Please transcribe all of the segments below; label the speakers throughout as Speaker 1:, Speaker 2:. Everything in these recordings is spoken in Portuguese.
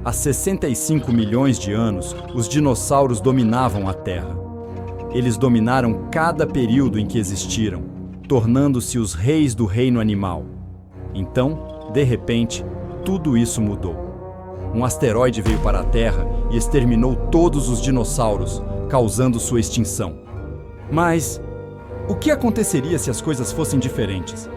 Speaker 1: Há 65 milhões de anos, os dinossauros dominavam a Terra. Eles dominaram cada período em que existiram, tornando-se os reis do reino animal. Então, de repente, tudo isso mudou. Um asteroide veio para a Terra e exterminou todos os dinossauros, causando sua extinção. Mas o que aconteceria se as coisas fossem diferentes?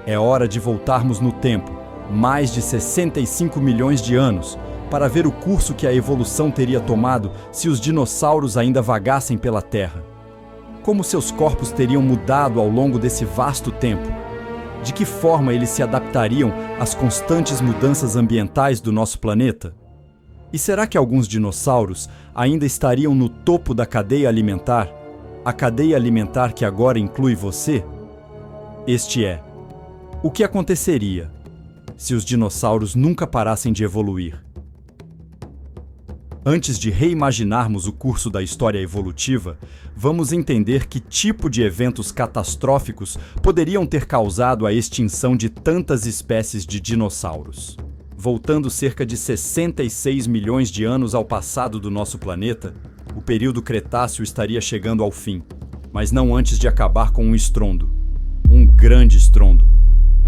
Speaker 1: É hora de voltarmos no tempo, mais de 65 milhões de anos, para ver o curso que a evolução teria tomado se os dinossauros ainda vagassem pela Terra. Como seus corpos teriam mudado ao longo desse vasto tempo? De que forma eles se adaptariam às constantes mudanças ambientais do nosso planeta? E será que alguns dinossauros ainda estariam no topo da cadeia alimentar? A cadeia alimentar que agora inclui você? Este é: o que aconteceria se os dinossauros nunca parassem de evoluir? Antes de reimaginarmos o curso da história evolutiva, vamos entender que tipo de eventos catastróficos poderiam ter causado a extinção de tantas espécies de dinossauros. Voltando cerca de 66 milhões de anos ao passado do nosso planeta, o período Cretáceo estaria chegando ao fim, mas não antes de acabar com um estrondo. Um grande estrondo.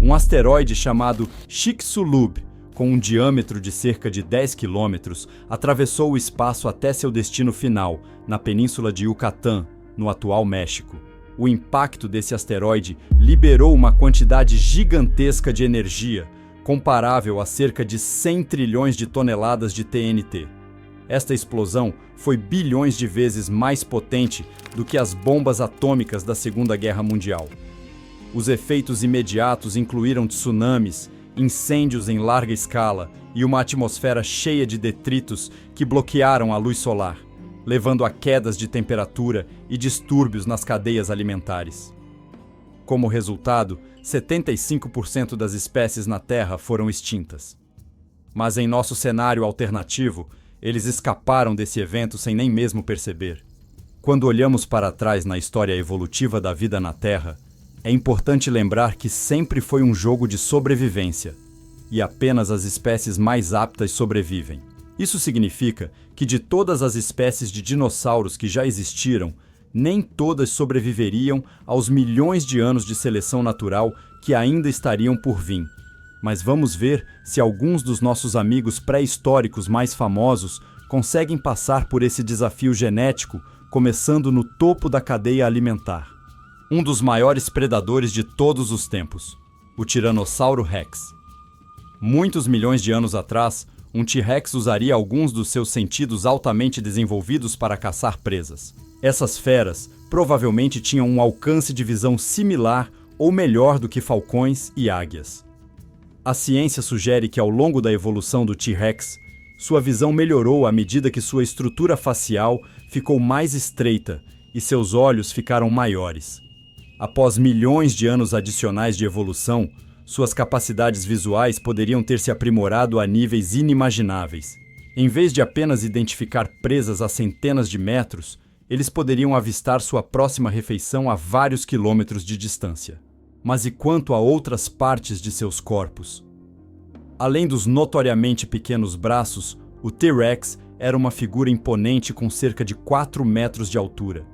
Speaker 1: Um asteroide chamado Chicxulub, com um diâmetro de cerca de 10 quilômetros, atravessou o espaço até seu destino final, na península de Yucatán, no atual México. O impacto desse asteroide liberou uma quantidade gigantesca de energia, comparável a cerca de 100 trilhões de toneladas de TNT. Esta explosão foi bilhões de vezes mais potente do que as bombas atômicas da Segunda Guerra Mundial. Os efeitos imediatos incluíram tsunamis, incêndios em larga escala e uma atmosfera cheia de detritos que bloquearam a luz solar, levando a quedas de temperatura e distúrbios nas cadeias alimentares. Como resultado, 75% das espécies na Terra foram extintas. Mas em nosso cenário alternativo, eles escaparam desse evento sem nem mesmo perceber. Quando olhamos para trás na história evolutiva da vida na Terra, é importante lembrar que sempre foi um jogo de sobrevivência, e apenas as espécies mais aptas sobrevivem. Isso significa que de todas as espécies de dinossauros que já existiram, nem todas sobreviveriam aos milhões de anos de seleção natural que ainda estariam por vir. Mas vamos ver se alguns dos nossos amigos pré-históricos mais famosos conseguem passar por esse desafio genético, começando no topo da cadeia alimentar. Um dos maiores predadores de todos os tempos, o Tiranossauro Rex. Muitos milhões de anos atrás, um T-Rex usaria alguns dos seus sentidos altamente desenvolvidos para caçar presas. Essas feras provavelmente tinham um alcance de visão similar ou melhor do que falcões e águias. A ciência sugere que ao longo da evolução do T-Rex, sua visão melhorou à medida que sua estrutura facial ficou mais estreita e seus olhos ficaram maiores. Após milhões de anos adicionais de evolução, suas capacidades visuais poderiam ter se aprimorado a níveis inimagináveis. Em vez de apenas identificar presas a centenas de metros, eles poderiam avistar sua próxima refeição a vários quilômetros de distância. Mas e quanto a outras partes de seus corpos? Além dos notoriamente pequenos braços, o T-Rex era uma figura imponente com cerca de 4 metros de altura.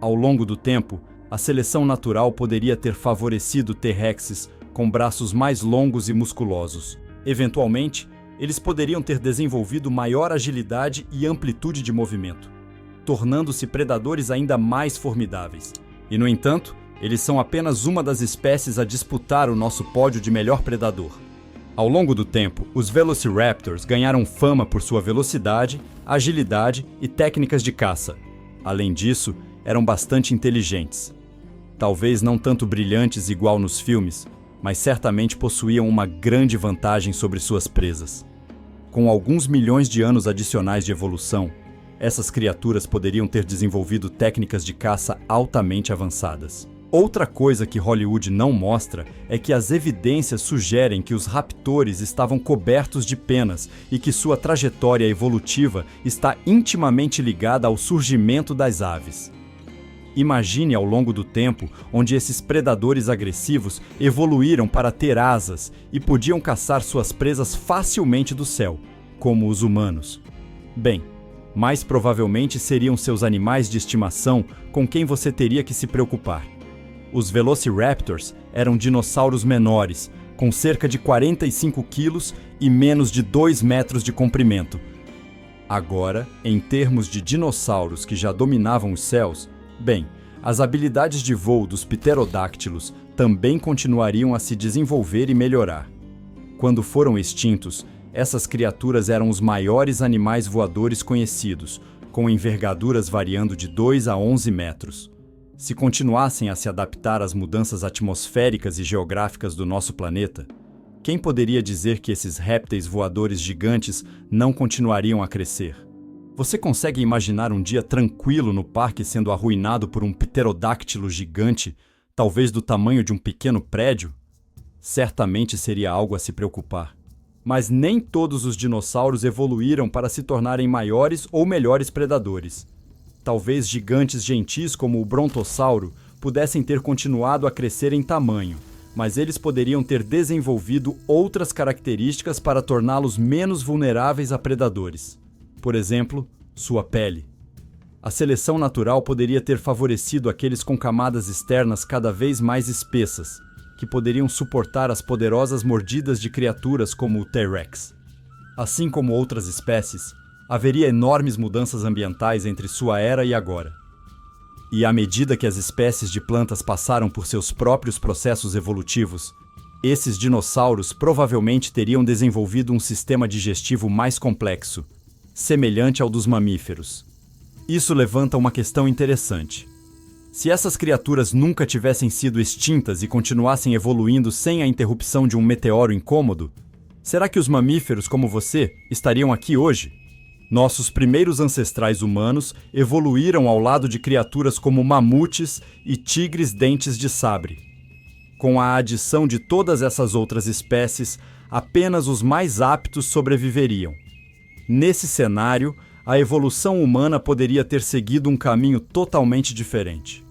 Speaker 1: Ao longo do tempo, a seleção natural poderia ter favorecido T-Rexes com braços mais longos e musculosos. Eventualmente, eles poderiam ter desenvolvido maior agilidade e amplitude de movimento, tornando-se predadores ainda mais formidáveis. E, no entanto, eles são apenas uma das espécies a disputar o nosso pódio de melhor predador. Ao longo do tempo, os Velociraptors ganharam fama por sua velocidade, agilidade e técnicas de caça. Além disso, eram bastante inteligentes. Talvez não tanto brilhantes igual nos filmes, mas certamente possuíam uma grande vantagem sobre suas presas. Com alguns milhões de anos adicionais de evolução, essas criaturas poderiam ter desenvolvido técnicas de caça altamente avançadas. Outra coisa que Hollywood não mostra é que as evidências sugerem que os raptores estavam cobertos de penas e que sua trajetória evolutiva está intimamente ligada ao surgimento das aves. Imagine ao longo do tempo onde esses predadores agressivos evoluíram para ter asas e podiam caçar suas presas facilmente do céu. como os humanos? Bem, mais provavelmente seriam seus animais de estimação com quem você teria que se preocupar. Os Velociraptors eram dinossauros menores, com cerca de 45 quilos e menos de 2 metros de comprimento. Agora, em termos de dinossauros que já dominavam os céus, bem, as habilidades de voo dos pterodáctilos também continuariam a se desenvolver e melhorar. Quando foram extintos, essas criaturas eram os maiores animais voadores conhecidos, com envergaduras variando de 2 a 11 metros. Se continuassem a se adaptar às mudanças atmosféricas e geográficas do nosso planeta, quem poderia dizer que esses répteis voadores gigantes não continuariam a crescer? Você consegue imaginar um dia tranquilo no parque sendo arruinado por um pterodáctilo gigante, talvez do tamanho de um pequeno prédio? Certamente seria algo a se preocupar. Mas nem todos os dinossauros evoluíram para se tornarem maiores ou melhores predadores. Talvez gigantes gentis como o brontossauro pudessem ter continuado a crescer em tamanho, mas eles poderiam ter desenvolvido outras características para torná-los menos vulneráveis a predadores. Por exemplo, sua pele. A seleção natural poderia ter favorecido aqueles com camadas externas cada vez mais espessas, que poderiam suportar as poderosas mordidas de criaturas como o T-Rex. Assim como outras espécies, haveria enormes mudanças ambientais entre sua era e agora. E à medida que as espécies de plantas passaram por seus próprios processos evolutivos, esses dinossauros provavelmente teriam desenvolvido um sistema digestivo mais complexo, semelhante ao dos mamíferos. Isso levanta uma questão interessante. Se essas criaturas nunca tivessem sido extintas e continuassem evoluindo sem a interrupção de um meteoro incômodo, será que os mamíferos como você estariam aqui hoje? Nossos primeiros ancestrais humanos evoluíram ao lado de criaturas como mamutes e tigres dentes de sabre. Com a adição de todas essas outras espécies, apenas os mais aptos sobreviveriam. Nesse cenário, a evolução humana poderia ter seguido um caminho totalmente diferente.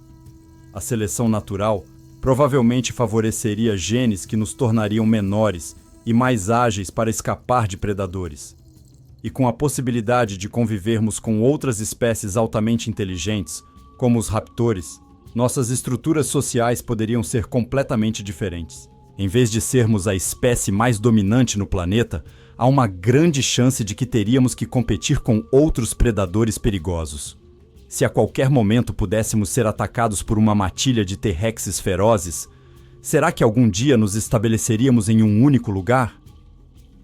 Speaker 1: A seleção natural provavelmente favoreceria genes que nos tornariam menores e mais ágeis para escapar de predadores. E com a possibilidade de convivermos com outras espécies altamente inteligentes, como os raptores, nossas estruturas sociais poderiam ser completamente diferentes. Em vez de sermos a espécie mais dominante no planeta, há uma grande chance de que teríamos que competir com outros predadores perigosos. Se a qualquer momento pudéssemos ser atacados por uma matilha de T-Rexes ferozes, será que algum dia nos estabeleceríamos em um único lugar?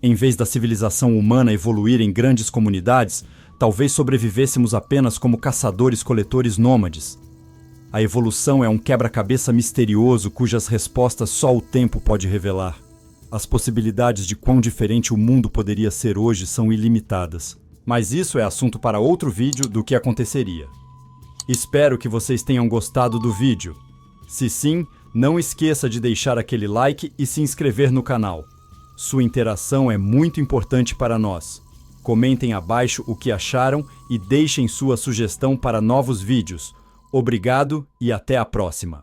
Speaker 1: Em vez da civilização humana evoluir em grandes comunidades, talvez sobrevivêssemos apenas como caçadores-coletores nômades. A evolução é um quebra-cabeça misterioso cujas respostas só o tempo pode revelar. As possibilidades de quão diferente o mundo poderia ser hoje são ilimitadas. Mas isso é assunto para outro vídeo do que aconteceria. Espero que vocês tenham gostado do vídeo. Se sim, não esqueça de deixar aquele like e se inscrever no canal. Sua interação é muito importante para nós. Comentem abaixo o que acharam e deixem sua sugestão para novos vídeos. Obrigado e até a próxima!